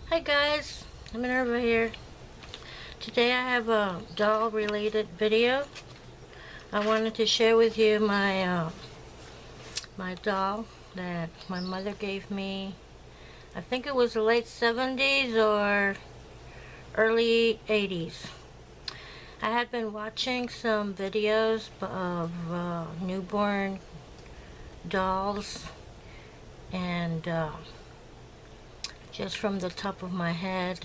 Hi guys, Minerva here. Today I have a doll related video. I wanted to share with you my doll that my mother gave me. I think it was the late 70s or early 80s. I had been watching some videos of newborn dolls, and just from the top of my head,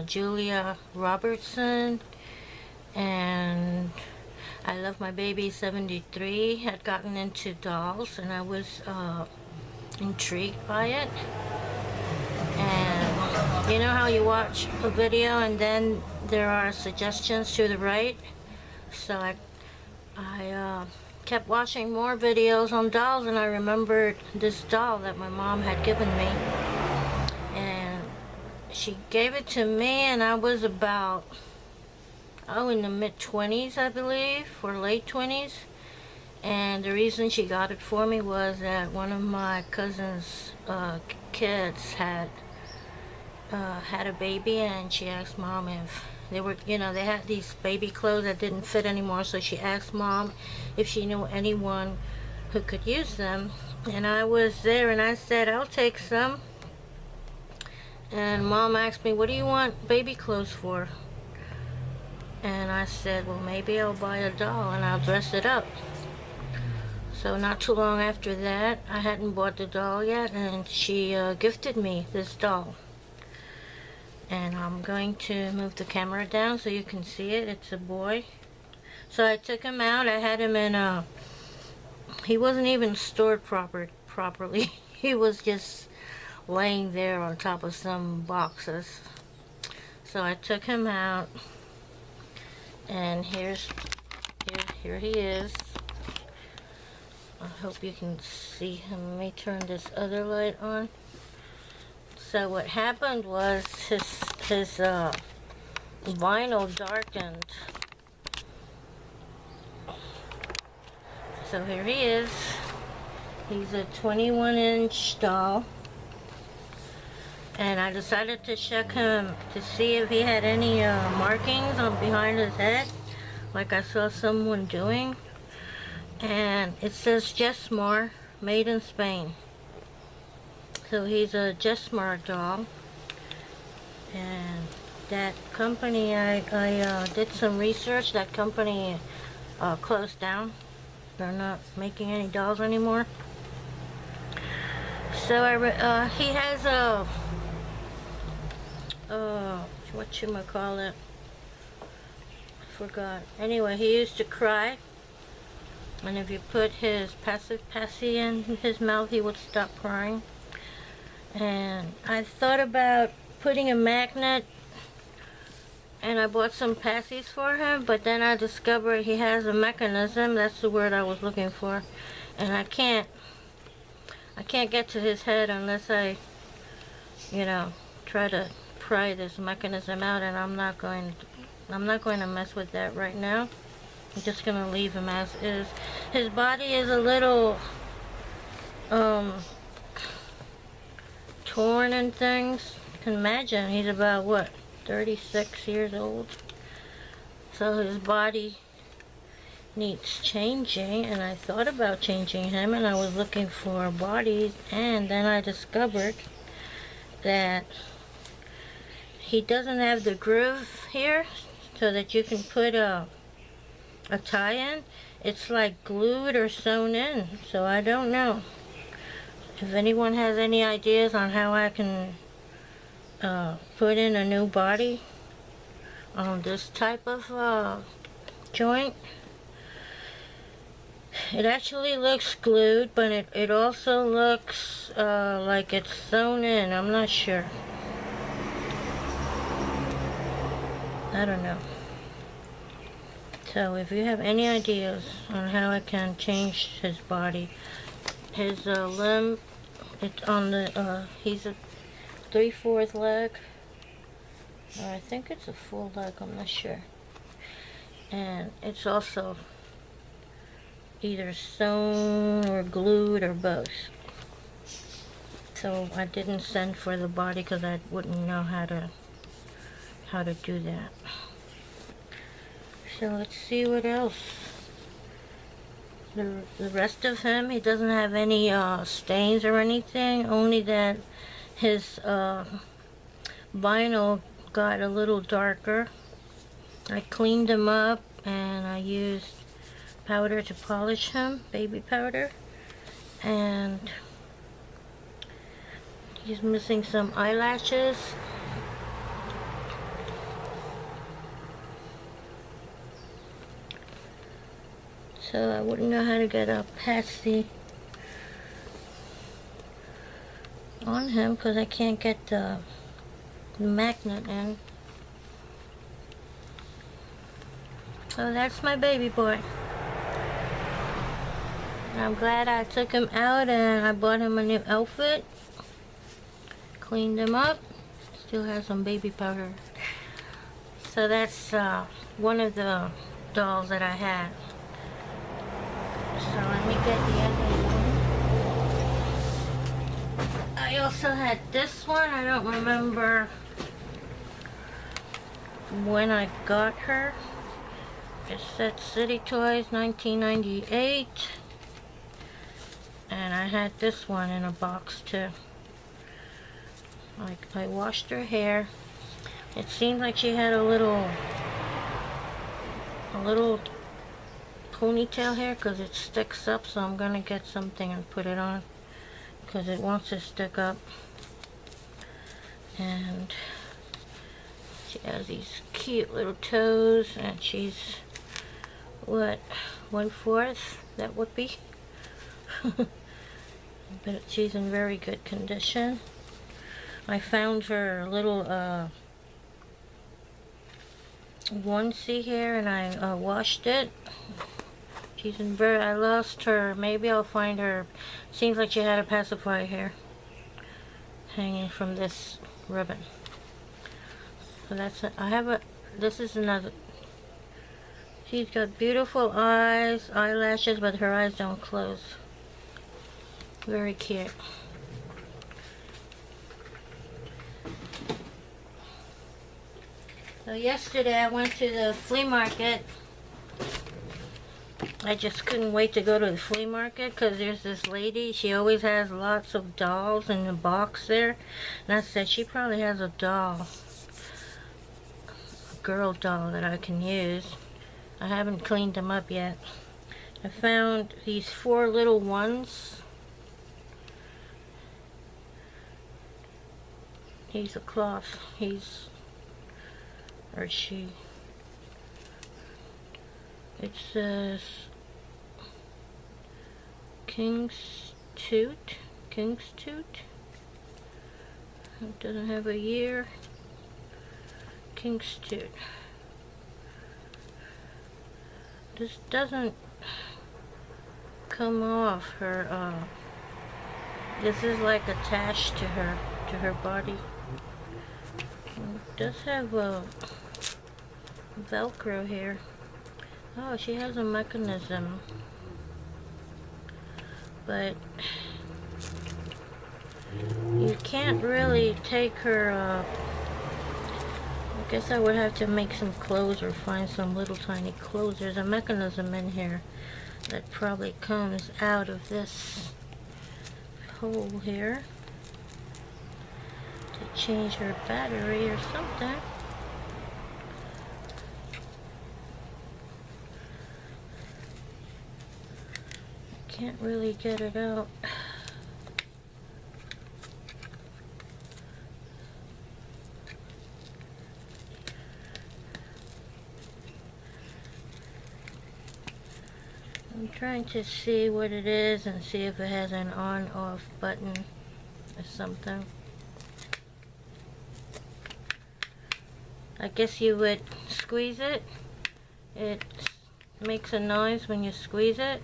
Julia Robertson and I Love My Baby 73 had gotten into dolls, and I was intrigued by it. And you know how you watch a video and then there are suggestions to the right? So I kept watching more videos on dolls, and I remembered this doll that my mom had given me. And she gave it to me, and I was about, in the mid-20s, I believe, or late 20s. And the reason she got it for me was that one of my cousin's kids had a baby, and she asked mom if they were, they had these baby clothes that didn't fit anymore, so she asked mom if she knew anyone who could use them. And I was there, and I said, I'll take some. And mom asked me, what do you want baby clothes for? And I said, well, maybe I'll buy a doll and I'll dress it up. So not too long after that, I hadn't bought the doll yet, and she gifted me this doll. And I'm going to move the camera down so you can see it. It's a boy. So I took him out. I had him in he wasn't even stored properly. He was just laying there on top of some boxes. So I took him out, and here he is. I hope you can see him. Let me turn this other light on. So what happened was his vinyl darkened. So here he is. He's a 21-inch doll. And I decided to check him to see if he had any markings on behind his head, like I saw someone doing. And it says Jesmar, made in Spain. So he's a Jesmar doll. And that company, I did some research. That company closed down. They're not making any dolls anymore. So he has a whatchamacallit, I forgot. Anyway, he used to cry, and if you put his passy in his mouth, he would stop crying. And I thought about putting a magnet, and I bought some passies for him, but then I discovered he has a mechanism. That's the word I was looking for. And I can't get to his head unless I try to pry this mechanism out, and I'm not going to mess with that right now. I'm just going to leave him as is. His body is a little torn and things. You can imagine he's about, what, 36 years old. So his body needs changing, and I thought about changing him, and I was looking for bodies, and then I discovered that he doesn't have the groove here so that you can put a tie in. It's like glued or sewn in, so I don't know. If anyone has any ideas on how I can put in a new body on this type of joint. It actually looks glued, but it also looks like it's sewn in. I'm not sure. I don't know. So if you have any ideas on how I can change his body, his limb, it's on the, he's a 3/4 leg, or I think it's a full leg, I'm not sure. And it's also either sewn or glued or both. So I didn't send for the body because I wouldn't know how to do that. So let's see what else. The rest of him, he doesn't have any stains or anything, only that his vinyl got a little darker. I cleaned him up and I used powder to polish him, baby powder, and he's missing some eyelashes. So I wouldn't know how to get a passy on him because I can't get the magnet in. So that's my baby boy. I'm glad I took him out and I bought him a new outfit. Cleaned him up. Still has some baby powder. So that's one of the dolls that I had. So let me get the other one. I also had this one. I don't remember when I got her. It's at City Toys, 1998. And I had this one in a box too. Like, I washed her hair. It seemed like she had a little ponytail hair because it sticks up, so I'm gonna get something and put it on because it wants to stick up. And she has these cute little toes, and she's what, 1/4 that would be. But she's in very good condition. I found her little onesie here and I washed it. She's in very, I lost her. Maybe I'll find her. Seems like she had a pacifier here hanging from this ribbon. So that's it. I have a, this is another. She's got beautiful eyes, eyelashes, but her eyes don't close. Very cute. So yesterday I went to the flea market. I just couldn't wait to go to the flea market because there's this lady, she always has lots of dolls in the box there. And I said, she probably has a doll, a girl doll that I can use. I haven't cleaned them up yet. I found these 4 little ones. He's a cloth. He's, or she. It says King's Tooth. It doesn't have a year. King's Tooth. This doesn't come off her. This is like attached to her body. It does have a Velcro here. Oh, she has a mechanism, but you can't really take her. I guess I would have to make some clothes or find some little tiny clothes. There's a mechanism in here that probably comes out of this hole here to change her battery or something. Can't really get it out. I'm trying to see what it is and see if it has an on-off button or something. I guess you would squeeze it. It makes a noise when you squeeze it.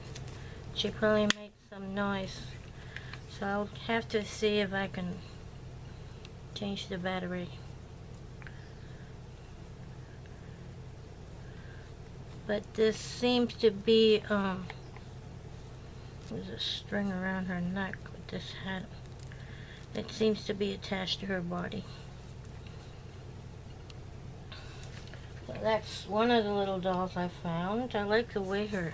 She probably makes some noise. So I'll have to see if I can change the battery. But this seems to be, there's a string around her neck with this hat. It seems to be attached to her body. So that's one of the little dolls I found. I like the way her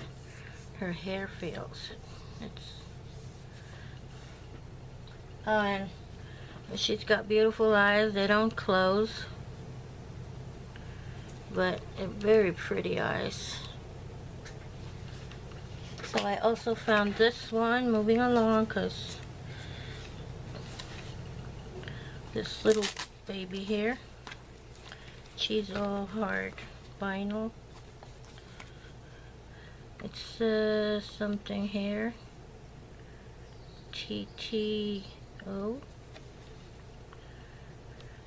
hair feels. It's oh, and she's got beautiful eyes. They don't close, but very pretty eyes. So I also found this one, moving along, because this little baby here, she's all hard vinyl. It says something here, TTO.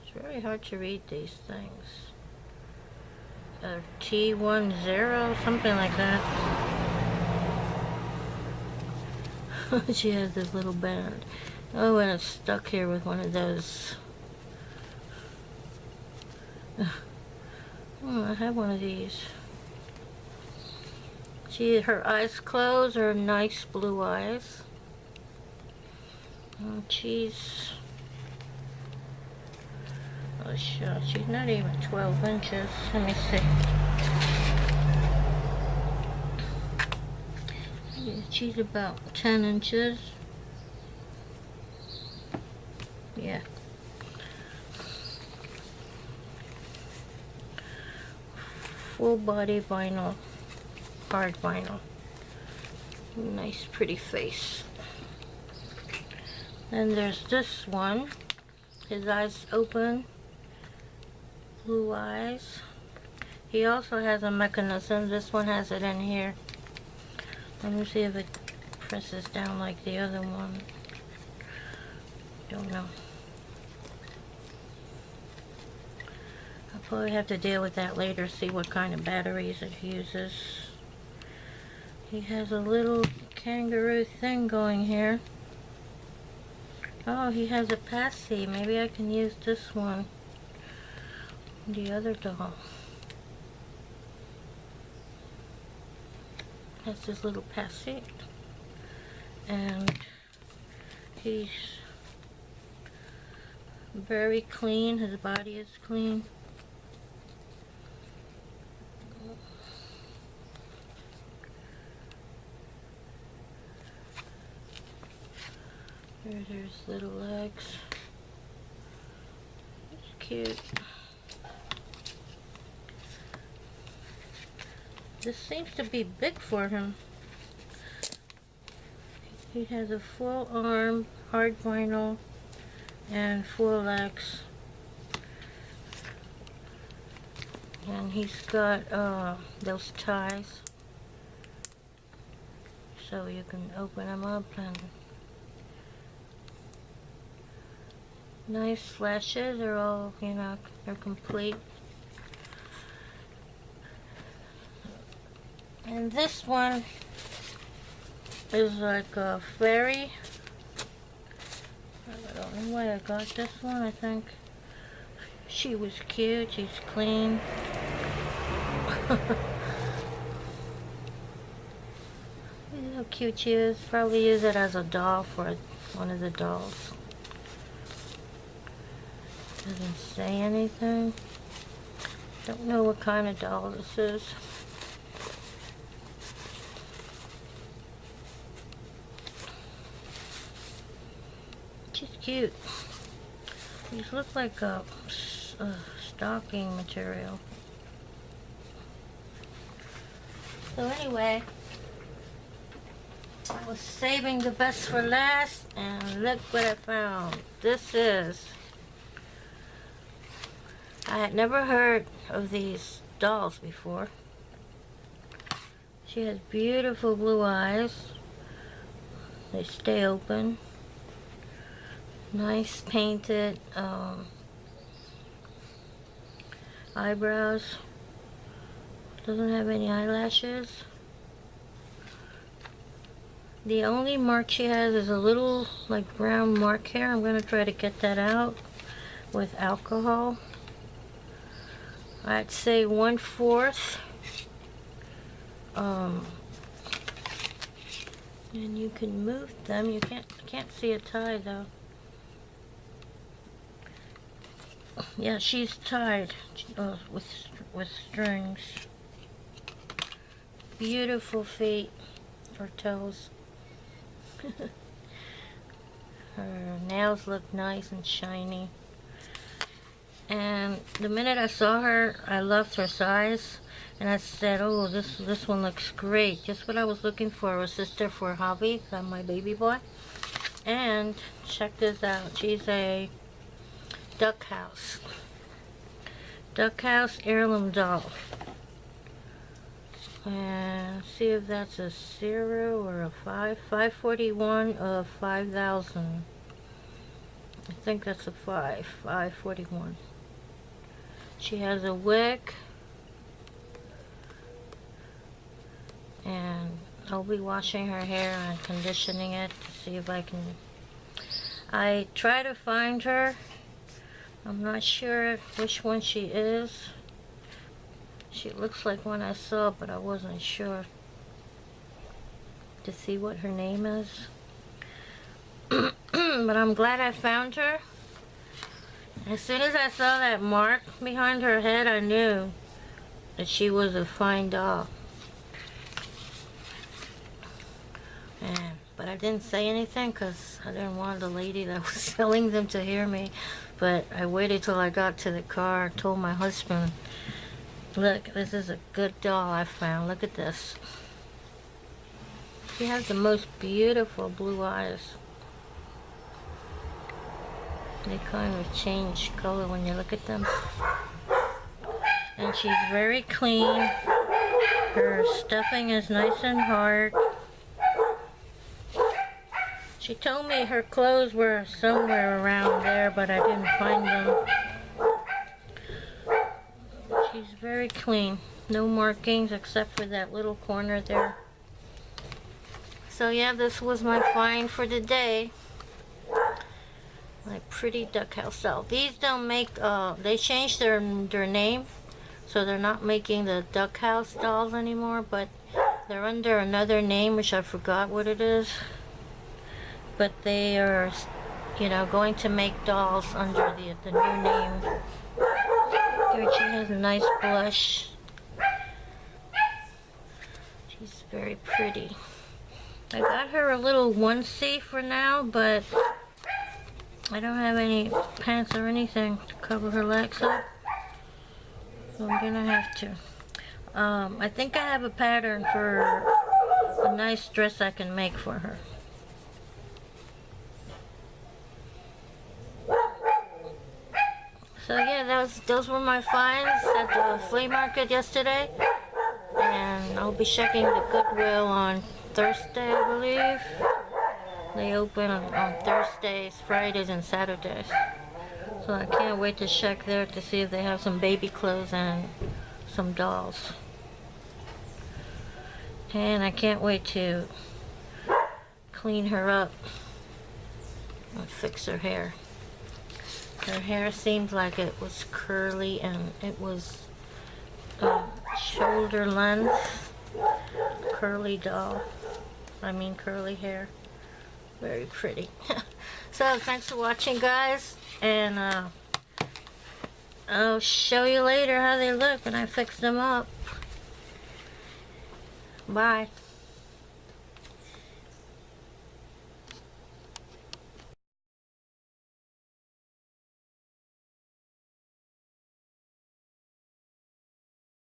It's very hard to read these things. T10, something like that. She has this little band. Oh, and it's stuck here with one of those. Oh, I have one of these. Her eyes closed, her nice blue eyes. Oh, she's not even 12 inches. Let me see. Yeah, she's about 10 inches. Yeah. Full body vinyl, hard vinyl. Nice pretty face. And there's this one. His eyes open, blue eyes. He also has a mechanism. This one has it in here. Let me see if it presses down like the other one. Don't know. I'll probably have to deal with that later, see what kind of batteries it uses. He has a little kangaroo thing going here. Oh, he has a passy. Maybe I can use this one. The other doll has this little passy. And he's very clean. His body is clean. There's little legs. It's cute. This seems to be big for him. He has a full arm, hard vinyl, and 4 legs. And he's got those ties, so you can open them up, and nice lashes are all, they're complete. And this one is like a fairy. I don't know why I got this one. I think she was cute. She's clean. Look how cute she is. Probably use it as a doll for one of the dolls. Doesn't say anything. Don't know what kind of doll this is. She's cute. These look like a stocking material. So anyway, I was saving the best for last, and look what I found. I had never heard of these dolls before. She has beautiful blue eyes. They stay open. Nice painted eyebrows. Doesn't have any eyelashes. The only mark she has is a little like brown mark here. I'm going to try to get that out with alcohol. I'd say 1/4. And you can move them. You can't see a tie though. Yeah, she's tied with strings. Beautiful feet or toes. Her nails look nice and shiny. And the minute I saw her, I loved her size. And I said, oh, this one looks great. Just what I was looking for, a sister for Javi, my baby boy. And check this out. She's a duck house. Duck house heirloom doll. And see if that's a 0 or a 5. 541 of 5,000. I think that's a 5. 541. She has a wick. And I'll be washing her hair and conditioning it to see if I can. I try to find her. I'm not sure which one she is. She looks like one I saw, but I wasn't sure to see what her name is. But I'm glad I found her. As soon as I saw that mark behind her head, I knew that she was a fine doll. But I didn't say anything because I didn't want the lady that was selling them to hear me. But I waited till I got to the car, told my husband, look, this is a good doll I found. Look at this. She has the most beautiful blue eyes. They kind of change color when you look at them. And she's very clean. Her stuffing is nice and hard. She told me her clothes were somewhere around there, but I didn't find them. She's very clean. No markings except for that little corner there. So yeah, this was my find for the day. My pretty duck house doll. These don't make, they changed their name. So they're not making the duck house dolls anymore, but they're under another name, which I forgot what it is. But they are, you know, going to make dolls under the new name. Here she has a nice blush. She's very pretty. I got her a little onesie for now, but I don't have any pants or anything to cover her legs up. So I'm gonna have to. I think I have a pattern for a nice dress I can make for her. So yeah, those were my finds at the flea market yesterday, and I'll be checking the Goodwill on Thursday, I believe. They open on Thursdays, Fridays, and Saturdays. So I can't wait to check there to see if they have some baby clothes and some dolls. And I can't wait to clean her up and fix her hair. Her hair seemed like it was curly and it was shoulder length. Curly doll. I mean curly hair. Very pretty. So thanks for watching, guys. And I'll show you later how they look when I fix them up. Bye.